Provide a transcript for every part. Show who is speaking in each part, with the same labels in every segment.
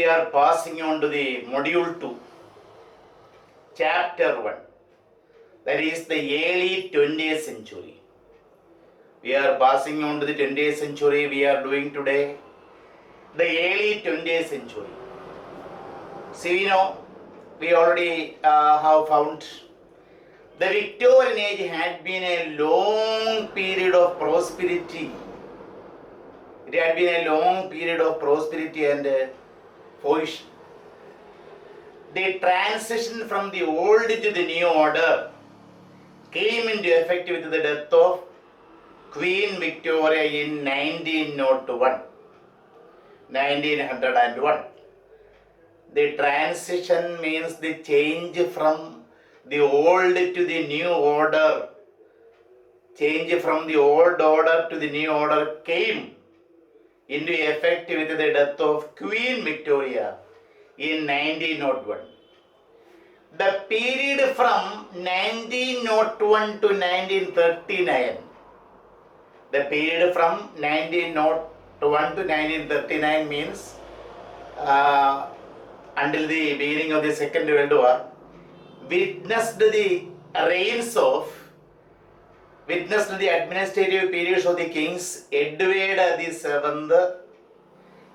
Speaker 1: are passing on to the module 2, chapter 1, that is the early 20th century. We are passing on to the 20th century. We are doing today the early 20th century. See, we already have found the Victorian age had been a long period of prosperity. It had been a long period of prosperity and fruition. The transition from the old to the new order came into effect with the death of Queen Victoria in 1901. The transition means the change from the old to the new order. Change from the old order to the new order came into effect with the death of Queen Victoria in 1901. The period from 1901 to 1939. The period from 1901 to 1939 means until the beginning of the Second World War, witnessed the administrative periods of the kings Edward VII.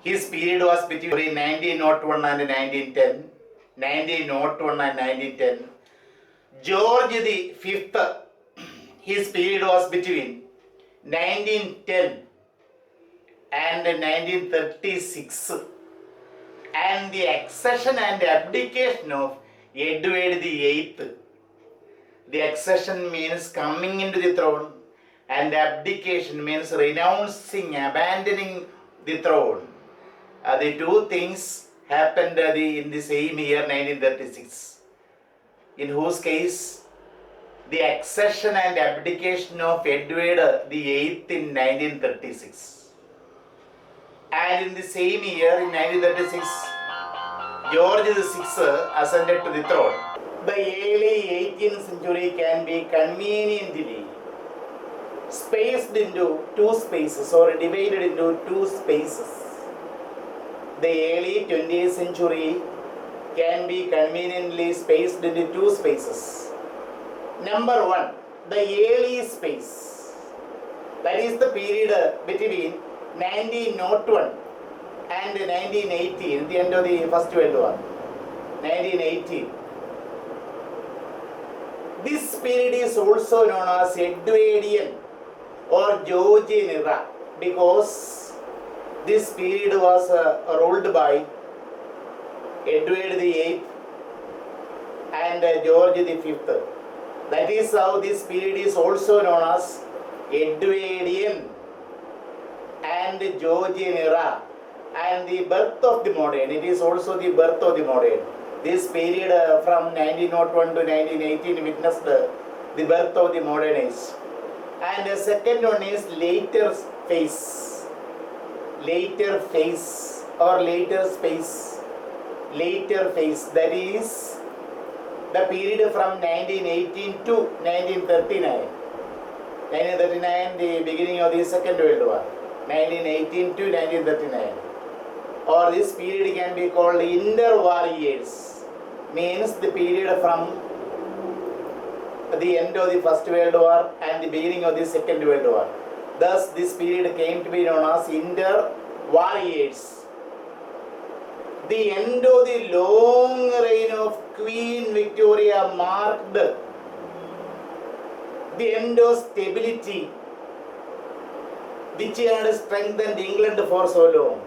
Speaker 1: His period was between 1901 and 1910. 1901 and 1910. George V. His period was between 1910 and 1936. And the accession and abdication of Edward VIII. The accession means coming into the throne, and abdication means renouncing, abandoning the throne. The two things happened in the same year, 1936, in whose case the accession and abdication of Edward VIII in 1936. And in the same year, in 1936, George VI ascended to the throne. The early 18th century can be conveniently spaced into two spaces or divided into two spaces. The early 20th century can be conveniently spaced into two spaces. Number one, the early space. That is the period between 1901 and 1918, the end of the First World War. 1918. This period is also known as Edwardian or Georgian era because this period was ruled by Edward VIII and George V. That is how this period is also known as Edwardian and Georgian era, and the birth of the modern. It is also the birth of the modern. This period from 1901 to 1918 witnessed the birth of the modern age. And the second one is later phase. Later phase or later space. Later phase, that is the period from 1918 to 1939. 1939, the beginning of the Second World War. 1918 to 1939. Or this period can be called interwar years. Means the period from the end of the First World War and the beginning of the Second World War. Thus, this period came to be known as interwar years. The end of the long reign of Queen Victoria marked the end of stability which had strengthened England for so long.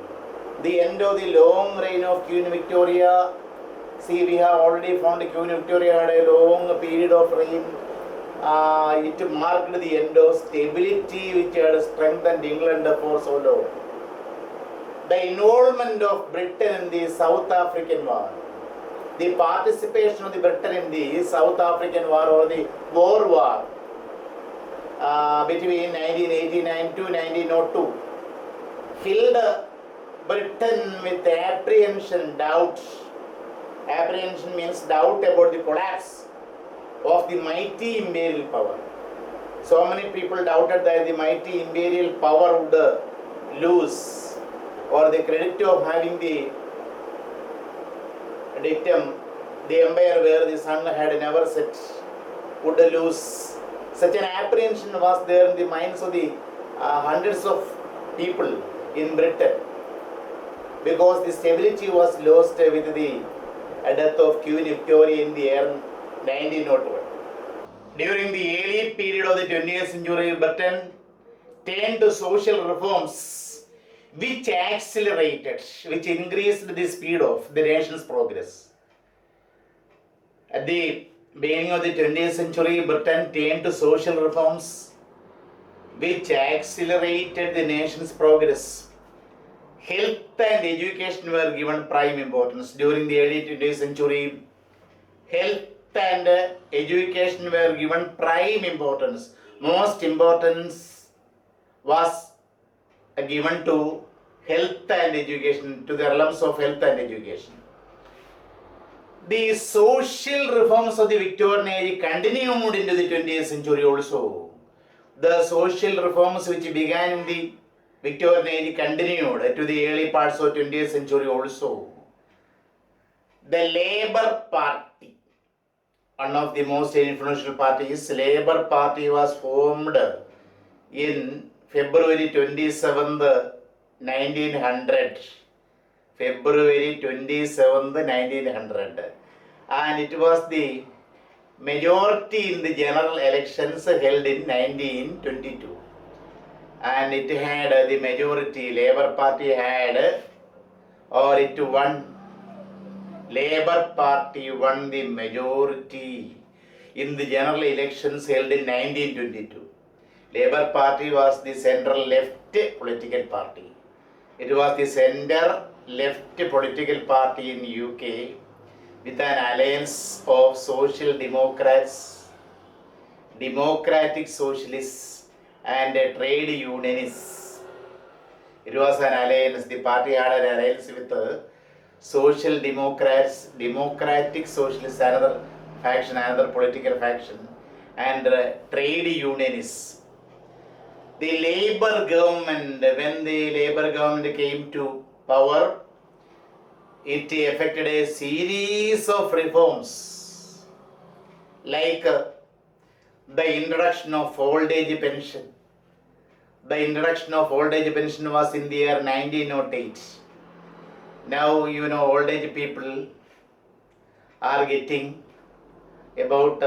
Speaker 1: The end of the long reign of Queen Victoria. See, we have already found Queen Victoria had a long period of reign. It marked the end of stability which had strengthened England for so long. The involvement of Britain in the South African War. The participation of the Britain in the South African War or the Boer War between 1989 to 1902 filled Britain with apprehension, doubt. Apprehension means doubt about the collapse of the mighty imperial power. So many people doubted that the mighty imperial power would lose, or the credit of having the dictum, the empire where the sun had never set would lose. Such an apprehension was there in the minds of the hundreds of people in Britain, because the stability was lost with the death of Queen Victoria in the year 1901. During the early period of the 20th century, Britain turned to social reforms which accelerated, which increased the speed of the nation's progress. At the beginning of the 20th century, Britain turned to social reforms which accelerated the nation's progress. Health and education were given prime importance. During the early 20th century, health and education were given prime importance. Most importance was given to health and education, to the realms of health and education. The social reforms of the Victorian age continued into the 20th century also. The social reforms which began in the Victorian age continued to the early parts of 20th century also. The Labour Party, one of the most influential parties, Labour Party, was formed in February 27th, 1900. February 27th, 1900. And it was the majority in the general elections held in 1922. And it had the majority, Labour Party had, or it won. Labour Party won the majority in the general elections held in 1922. Labour Party was the centre-left political party. It was the centre-left political party in UK with an alliance of social democrats, democratic socialists, and trade unionists. It was an alliance. The party had an alliance with social democrats, democratic socialists, another faction, another political faction, and trade unionists. The Labour government, when the Labour government came to power, it effected a series of reforms, like the introduction of old age pension. The introduction of old age pension was in the year 1908. Now, old age people are getting about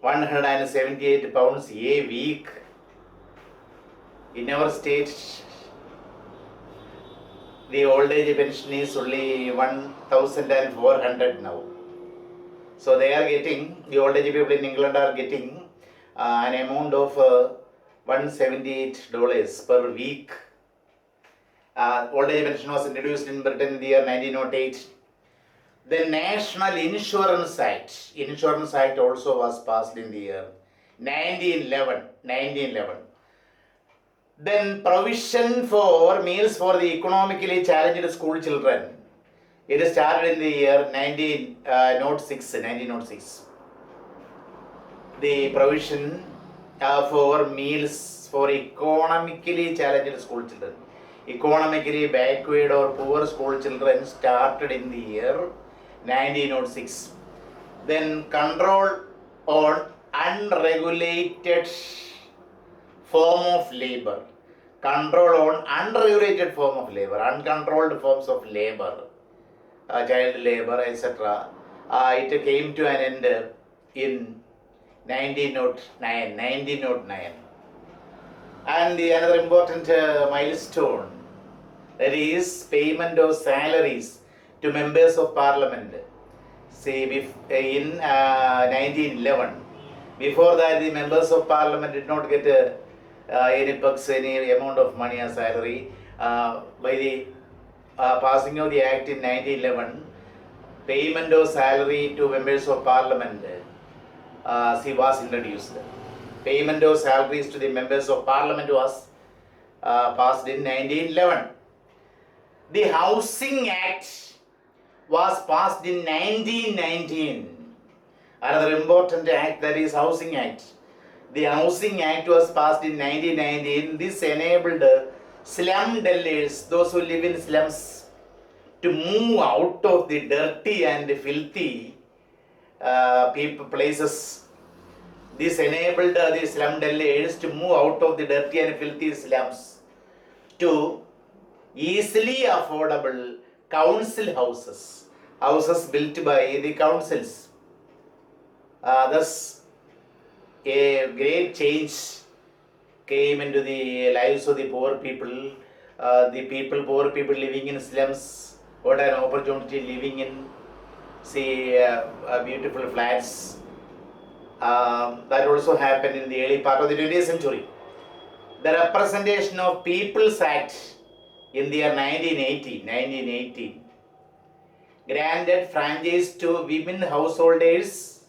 Speaker 1: 178 pounds a week. In our state, the old age pension is only 1,400 now. So they are getting, the old age people in England are getting an amount of $178 per week. Old age pension was introduced in Britain in the year 1908. The National Insurance Act also was passed in the year 1911. Then provision for meals for the economically challenged school children. It started in the year 1906. The provision for meals for economically challenged school children. Economically backward or poor school children started in the year 1906. Then control on unregulated form of labor. Control on unregulated form of labor, uncontrolled forms of labor, child labor, etc. It came to an end in 1909. And the another important milestone, that is payment of salaries to members of parliament. See, in 1911, before that the members of parliament did not get any bucks, any amount of money as salary. By the passing of the act in 1911, payment of salary to members of parliament was introduced. Payment of salaries to the members of parliament was passed in 1911. The Housing Act was passed in 1919. Another important act, that is Housing Act. The Housing Act was passed in 1919. This enabled slum dwellers, those who live in slums, to move out of the dirty and filthy places. This enabled the slum dwellers to move out of the dirty and filthy slums to easily affordable council houses built by the councils. Thus, a great change came into the lives of the poor people. Poor people living in slums got an opportunity living in, beautiful flats. That also happened in the early part of the 20th century. The representation of People's Act in the year 1918 granted franchise to women householders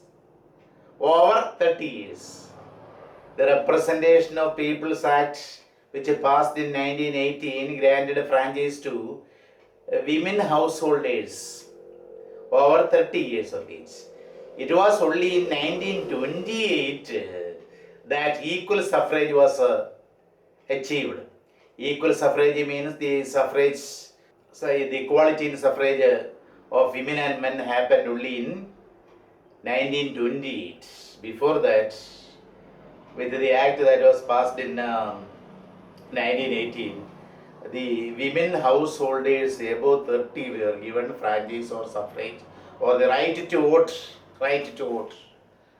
Speaker 1: over 30 years. The representation of People's Act, which passed in 1918, granted a franchise to women householders over 30 years of age. It was only in 1928 that equal suffrage was achieved. Equal suffrage means the suffrage, the equality in suffrage of women and men happened only in 1928. Before that, with the act that was passed in 1918, the women householders above 30 were given franchise or suffrage or the right to vote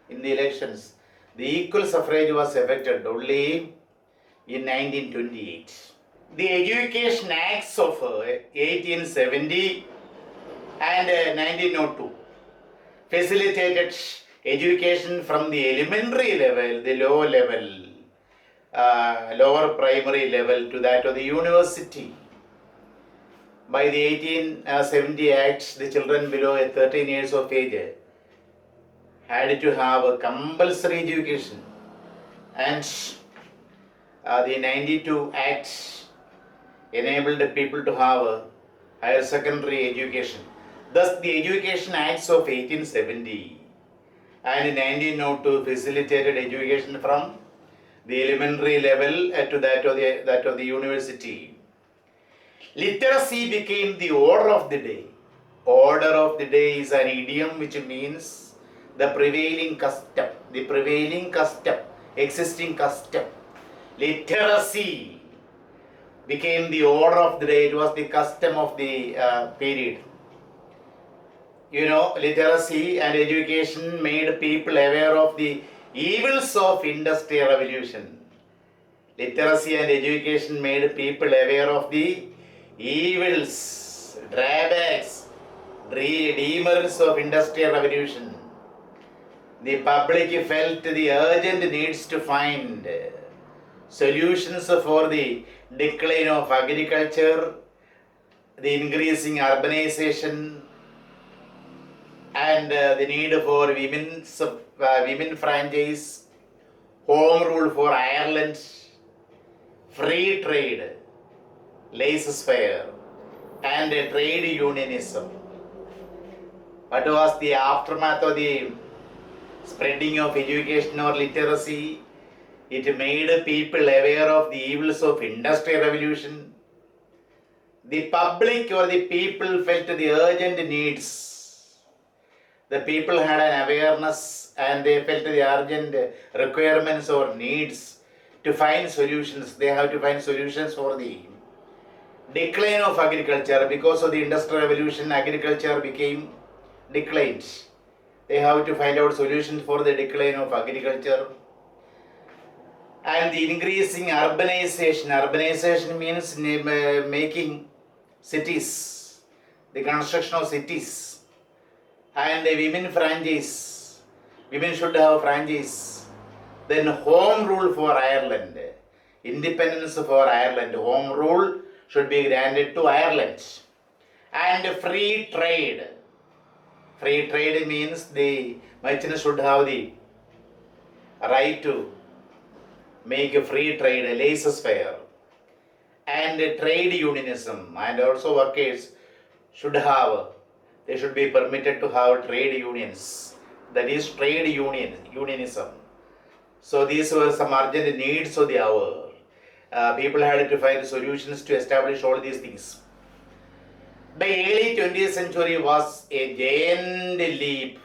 Speaker 1: in the elections. The equal suffrage was effected only in 1928. The Education Acts of 1870 and 1902 facilitated education from the elementary level, the lower primary level, to that of the university. By the 1870 Act, the children below 13 years of age had to have a compulsory education, and the 92 Act enabled people to have a higher secondary education. Thus, the Education Acts of 1870 and 1902 facilitated education from the elementary level to that of the university. Literacy became the order of the day. Order of the day is an idiom which means the prevailing custom, existing custom. Literacy became the order of the day. It was the custom of the period. Literacy and education made people aware of the evils of industrial revolution. Literacy and education made people aware of the evils, drawbacks, demerits of industrial revolution. The public felt the urgent needs to find solutions for the decline of agriculture, the increasing urbanization, and the need for women franchise, home rule for Ireland, free trade, laissez-faire, and trade unionism. What was the aftermath of the spreading of education or literacy? It made people aware of the evils of industrial revolution. The public or the people felt the urgent needs. The people had an awareness and they felt the urgent requirements or needs to find solutions. They have to find solutions for the decline of agriculture. Because of the industrial revolution, agriculture became declined. They have to find out solutions for the decline of agriculture. And the increasing urbanization. Urbanization means making cities, the construction of cities. And the women franchise. Women should have franchise. Then home rule for Ireland. Independence for Ireland. Home rule should be granted to Ireland. And free trade. Free trade means the merchants should have the right to make a free trade, a laissez-faire. And trade unionism. And also workers should be permitted to have trade unions. That is trade unionism. So these were some urgent needs of the hour. People had to find solutions to establish all these things. The early 20th century was a giant leap.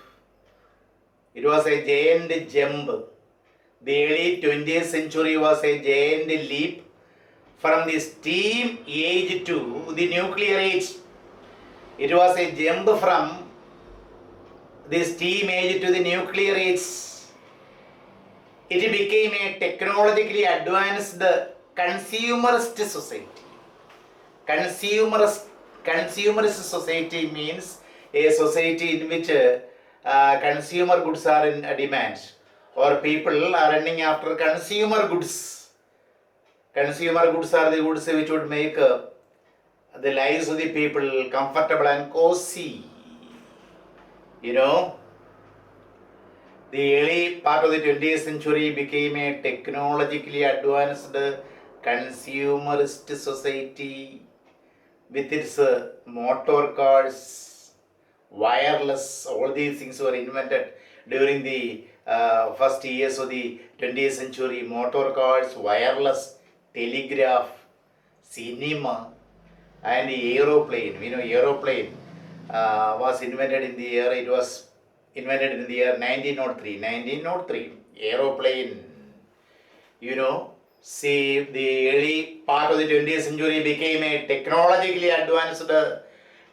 Speaker 1: It was a giant jump. The early 20th century was a giant leap from the steam age to the nuclear age. It was a jump from the steam age to the nuclear age. It became a technologically advanced consumerist society. Consumerist society means a society in which consumer goods are in demand, or people are running after consumer goods. Consumer goods are the goods which would make the lives of the people comfortable and cozy. You know, the early part of the 20th century became a technologically advanced consumerist society with its motor cars, wireless, all these things were invented during the first years of the 20th century. Motor cars, wireless, telegraph, cinema, and aeroplane. You know, aeroplane was invented in the year, it was invented in the year 1903. 1903, aeroplane. You know, see, the early part of the 20th century became a technologically advanced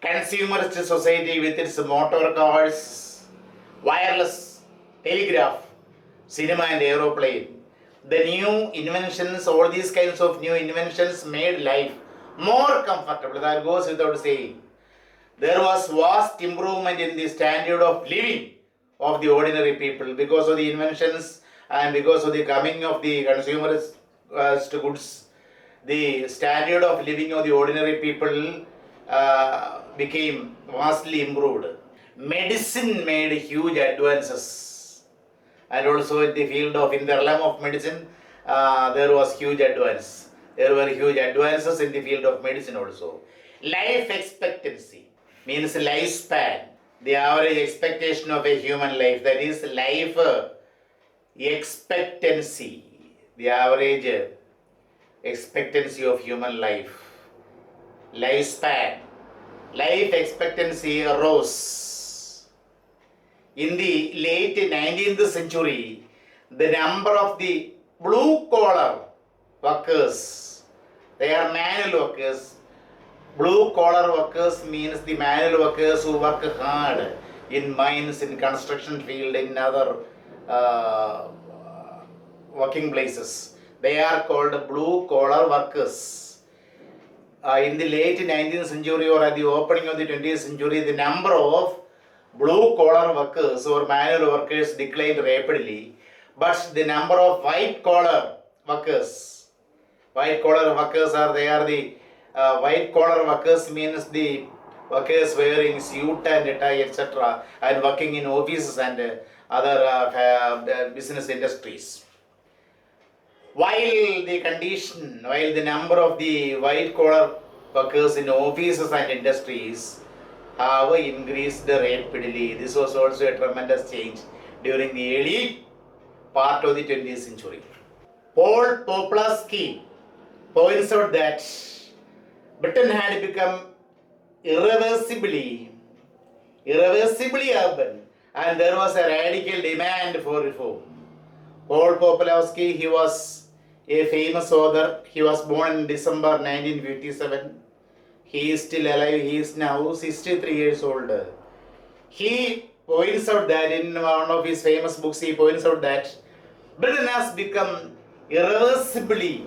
Speaker 1: consumerist society with its motor cars, wireless, telegraph, cinema and aeroplane. The new inventions, all these kinds of new inventions made life more comfortable. That goes without saying. There was vast improvement in the standard of living of the ordinary people because of the inventions and because of the coming of the consumerist goods. The standard of living of the ordinary people became vastly improved. Medicine made huge advances, and also in the field of, in the realm of medicine, there was huge advance. There were huge advances in the field of medicine also. Life expectancy means lifespan, the average expectation of a human life, that is life expectancy, the average expectancy of human life, lifespan, life expectancy rose. In the late 19th century, the number of the blue collar workers, they are manual workers. Blue collar workers means the manual workers who work hard in mines, in construction field, in other working places. They are called blue collar workers. In the late 19th century or at the opening of the 20th century, the number of blue collar workers or manual workers declined rapidly, but the number of white collar workers are, they are the white collar workers means the workers wearing suit and tie, etc., and working in offices and other business industries. While the number of the white collar workers in offices and industries have increased rapidly. This was also a tremendous change during the early part of the 20th century. Paul Poplaski points out that Britain had become irreversibly urban, and there was a radical demand for reform. Paul Poplaski, he was a famous author. He was born in December 1957. He is still alive. He is now 63 years old. He points out that in one of his famous books, he points out that Britain has become irreversibly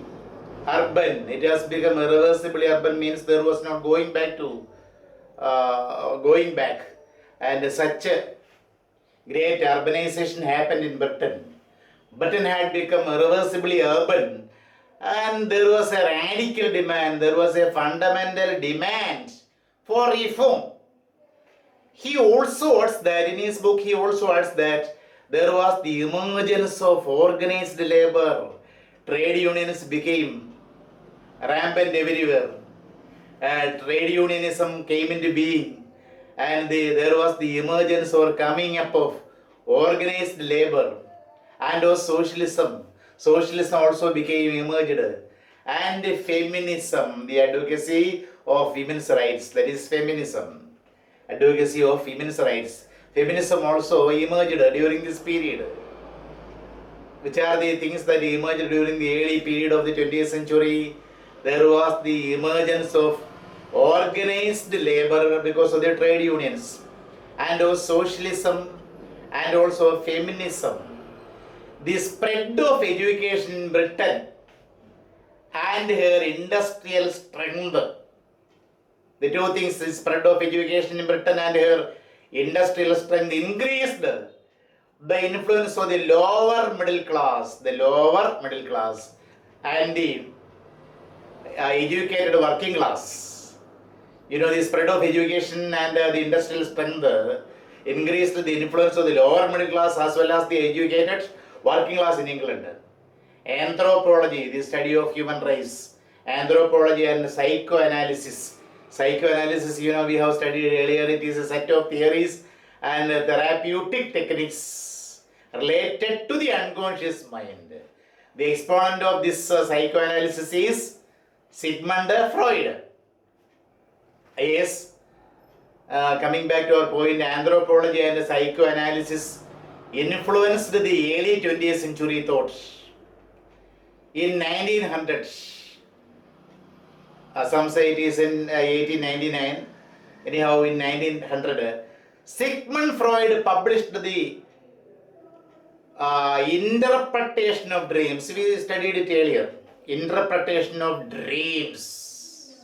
Speaker 1: urban. It has become irreversibly urban means there was not going back. And such a great urbanization happened in Britain. Britain had become irreversibly urban, and there was a radical demand, there was a fundamental demand for reform. He also adds that, in his book, he also adds that there was the emergence of organized labor. Trade unions became rampant everywhere. Trade unionism came into being, and there was the emergence or coming up of organized labor, and of socialism. Socialism also became emerged, and feminism, the advocacy of women's rights, that is feminism, advocacy of women's rights. Feminism also emerged during this period. Which are the things that emerged during the early period of the 20th century? There was the emergence of organized labor because of the trade unions, and also socialism, and also feminism. The spread of education in Britain and her industrial strength. The two things, the spread of education in Britain and her industrial strength, increased the influence of the lower middle class, and the educated working class. The spread of education and the industrial strength increased the influence of the lower middle class as well as the educated working class in England. Anthropology, the study of human race, anthropology and psychoanalysis. Psychoanalysis, we have studied earlier, it is a set of theories and therapeutic techniques related to the unconscious mind. The exponent of this psychoanalysis is Sigmund Freud. Yes, coming back to our point, anthropology and psychoanalysis influenced the early 20th century thought. In 1900, some say it is in 1899, anyhow in 1900, Sigmund Freud published the interpretation of dreams. We studied it earlier. Interpretation of dreams,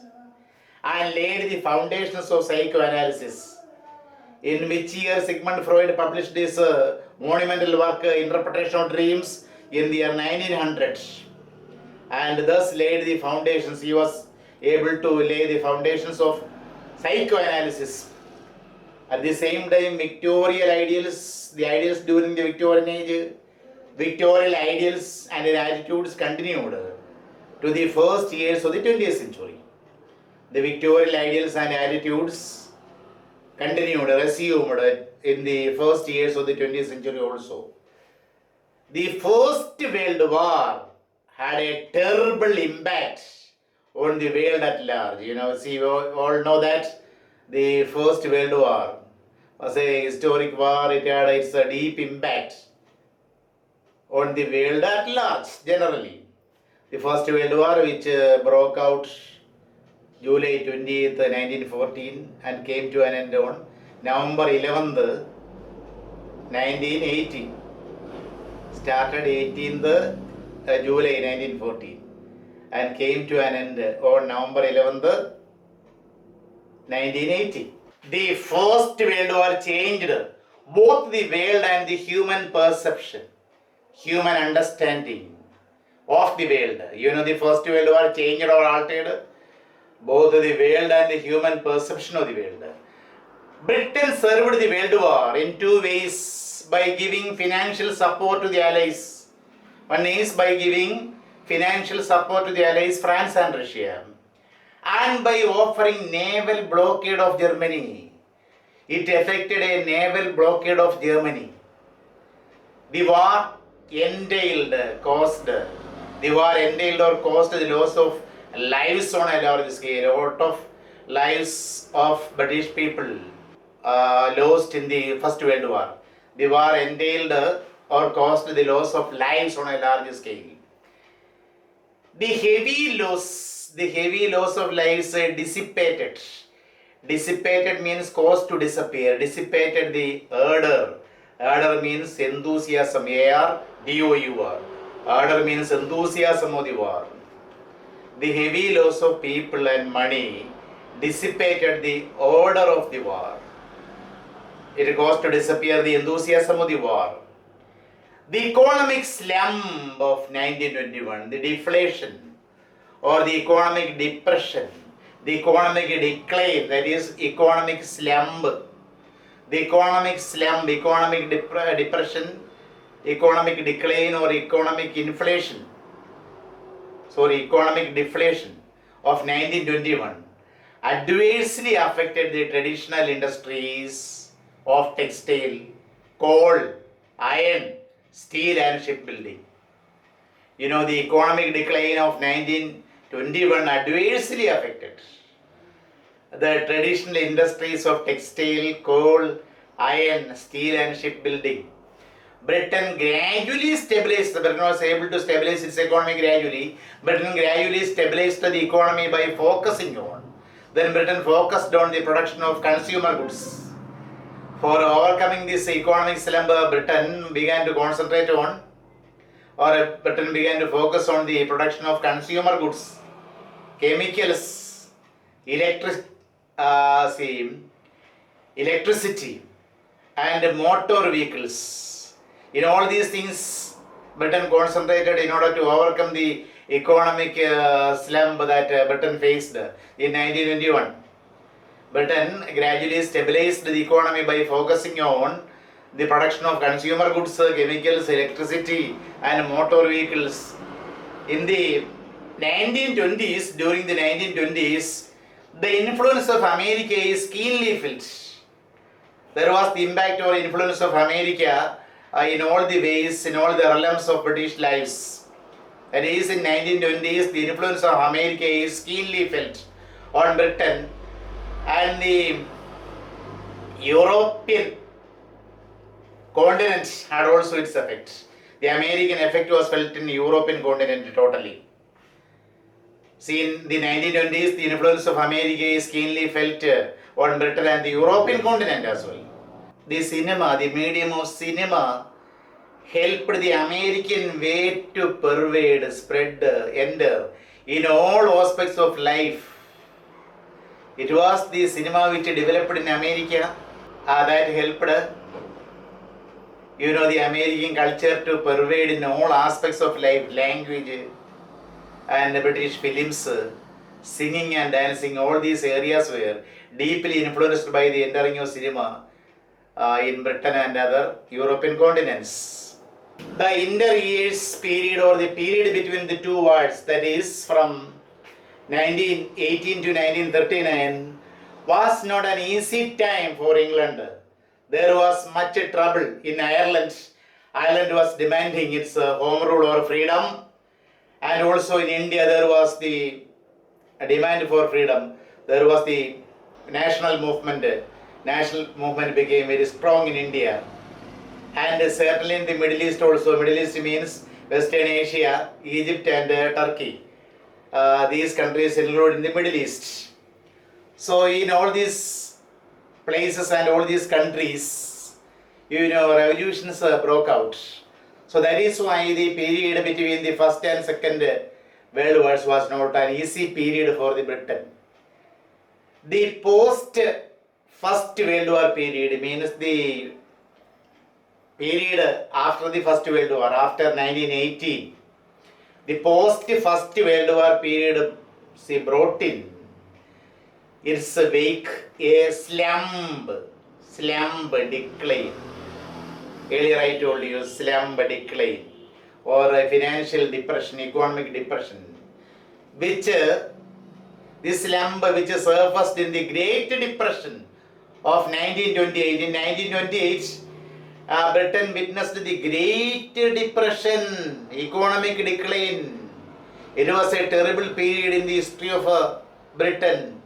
Speaker 1: and laid the foundations of psychoanalysis. In which year Sigmund Freud published this monumental work, Interpretation of Dreams, in the year 1900, and thus laid the foundations. He was able to lay the foundations of psychoanalysis. At the same time, Victorian ideals, the ideals during the Victorian age, Victorian ideals and attitudes continued to the first years of the 20th century. The Victorian ideals and attitudes continued, resumed in the first years of the 20th century also. The First World War had a terrible impact on the world at large. We all know that the First World War was a historic war. It had its deep impact on the world at large, generally. The First World War, which broke out July 20th, 1914 and came to an end on November 11th, 1918. Started 18th July 1914 and came to an end on November 11th, 1918. The First World War changed both the world and the human perception, human understanding of the world. The First World War changed or altered both the world and the human perception of the world. Britain served the World War in two ways: by giving financial support to the Allies. One is by giving financial support to the Allies, France and Russia, and by offering naval blockade of Germany. It effected a naval blockade of Germany. The war entailed or caused the loss of lives on a large scale. A lot of lives of British people lost in the First World War. The war entailed or caused the loss of lives on a large scale. The heavy loss of lives dissipated. Dissipated means caused to disappear. Dissipated the ardor. Ardor means enthusiasm. A-R-D-O-U-R. Ardor means enthusiasm of the war. The heavy loss of people and money dissipated the order of the war. It caused to disappear the enthusiasm of the war. The economic slump of 1921, the deflation or the economic depression, the economic decline, that is economic slump, the economic slump, economic depression, economic decline or economic deflation of 1921 adversely affected the traditional industries of textile, coal, iron, steel and shipbuilding. The economic decline of 1921 adversely affected the traditional industries of textile, coal, iron, steel and shipbuilding. Britain gradually stabilized, Britain was able to stabilize its economy gradually. Britain gradually stabilized the economy by focusing on. Then Britain focused on the production of consumer goods. For overcoming this economic slump, Britain began to concentrate on, or Britain began to focus on the production of consumer goods, chemicals, electricity and motor vehicles. In all these things, Britain concentrated in order to overcome the economic slump that Britain faced in 1921. Britain gradually stabilized the economy by focusing on the production of consumer goods, chemicals, electricity and motor vehicles. In the 1920s, during the 1920s, the influence of America is keenly felt. There was the impact or influence of America in all the ways, in all the realms of British lives. That is, in 1920s, the influence of America is keenly felt on Britain, and the European continent had also its effect. The American effect was felt in the European continent totally. See, in the 1920s, the influence of America is keenly felt on Britain and the European continent as well. The cinema, the medium of cinema, helped the American way to pervade, spread, enter in all aspects of life. It was the cinema which developed in America that helped the American culture to pervade in all aspects of life, language and British films, singing and dancing. All these areas were deeply influenced by the entering of cinema in Britain and other European continents. The inter-years period, or the period between the two wars, that is from 1918 to 1939, was not an easy time for England. There was much trouble in Ireland. Ireland was demanding its home rule or freedom, and also in India there was the demand for freedom. There was the national movement. National movement became very strong in India, and certainly in the Middle East also. Middle East means Western Asia, Egypt and Turkey. These countries include in the Middle East. So in all these places and all these countries, revolutions broke out. So that is why the period between the first and second world wars was not an easy period for the Britain. The post First World War period means the period after the First World War, after 1918. The post First World War period brought in its wake a slump decline. Earlier I told you slump decline, or a financial depression, economic depression, which this slump which surfaced in the Great Depression of 1928. In 1928, Britain witnessed the Great Depression, economic decline. It was a terrible period in the history of Britain.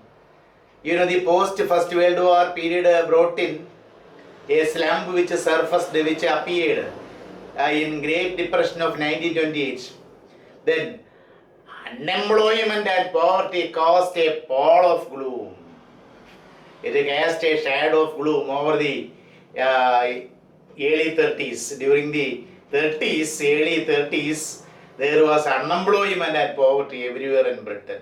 Speaker 1: The post First World War period brought in a slump which surfaced, which appeared in Great Depression of 1928. Then unemployment and poverty caused a pall of gloom. It cast a shadow of gloom over the early 30s. During the early 30s, there was unemployment and poverty everywhere in Britain.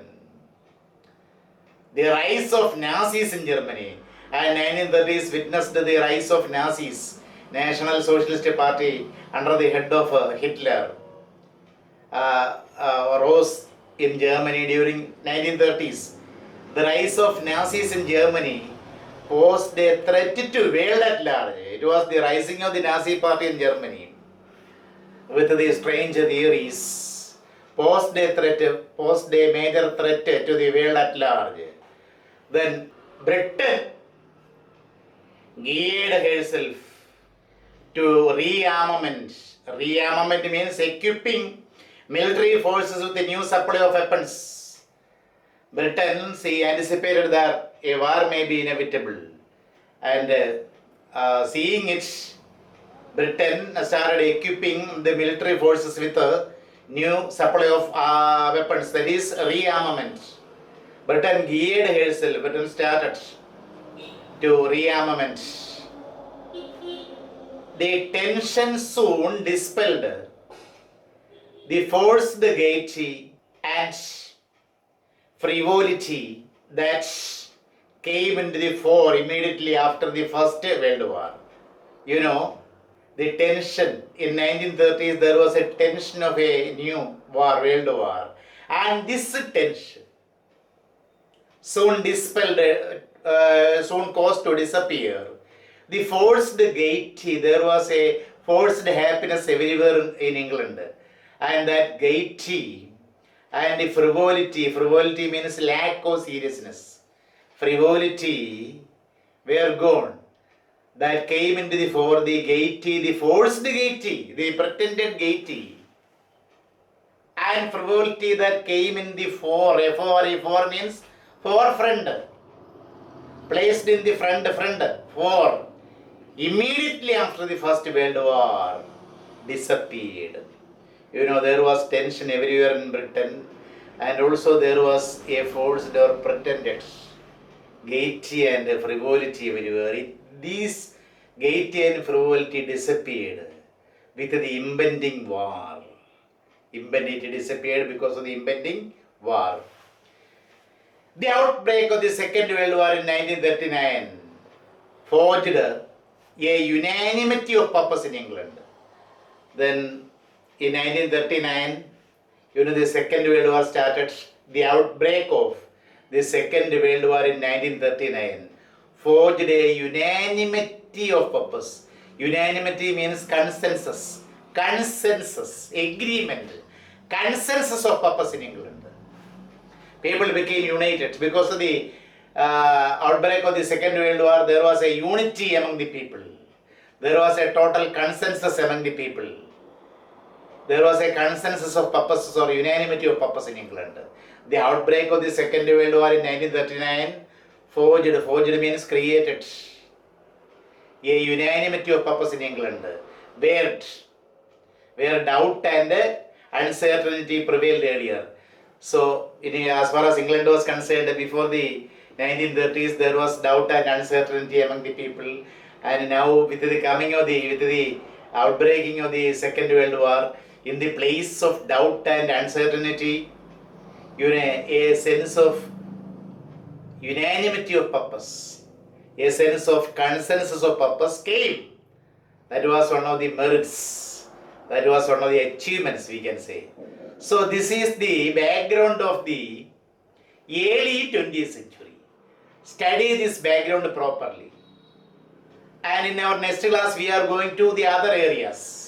Speaker 1: The rise of Nazis in Germany, and 1930s witnessed the rise of Nazis, National Socialist Party under the head of Hitler, rose in Germany during 1930s. The rise of Nazis in Germany posed a threat to world at large. It was the rising of the Nazi party in Germany with the strange theories, posed a major threat to the world at large. Then Britain geared herself to rearmament. Rearmament means equipping military forces with a new supply of weapons. Britain anticipated that a war may be inevitable. And seeing it, Britain started equipping the military forces with a new supply of weapons, that is rearmament. Britain geared herself, Britain started to rearmament. The tension soon dispelled the forced gaiety and frivolity that came into the fore immediately after the First World War. You know, the tension in 1930s, there was a tension of a new war, World War, and this tension soon dispelled, soon caused to disappear. The forced gaiety, there was a forced happiness everywhere in England, and that gaiety and the frivolity means lack of seriousness. Frivolity were gone. That came into the fore, the gaiety, the forced gaiety, the pretended gaiety, and frivolity that came in the fore. Fore means forefront, placed in the front, fore. Immediately after the First World War, disappeared. You know, there was tension everywhere in Britain, and also there was a forced or pretended gaiety and frivolity everywhere. These gaiety and frivolity disappeared with the impending war. It disappeared because of the impending war. The outbreak of the Second World War in 1939 forged a unanimity of purpose in England. Then in 1939, the Second World War started. The outbreak of the Second World War in 1939 forged a unanimity of purpose. Unanimity means consensus, agreement, consensus of purpose in England. People became united because of the outbreak of the Second World War. There was a unity among the people. There was a total consensus among the people. There was a consensus of purposes or unanimity of purpose in England. The outbreak of the Second World War in 1939 forged means created a unanimity of purpose in England, where doubt and uncertainty prevailed earlier. So, as far as England was concerned, before the 1930s, there was doubt and uncertainty among the people, and now with the outbreaking of the Second World War, in the place of doubt and uncertainty, a sense of unanimity of purpose, a sense of consensus of purpose came. That was one of the merits. That was one of the achievements, we can say. So this is the background of the early 20th century. Study this background properly. And in our next class, we are going to the other areas.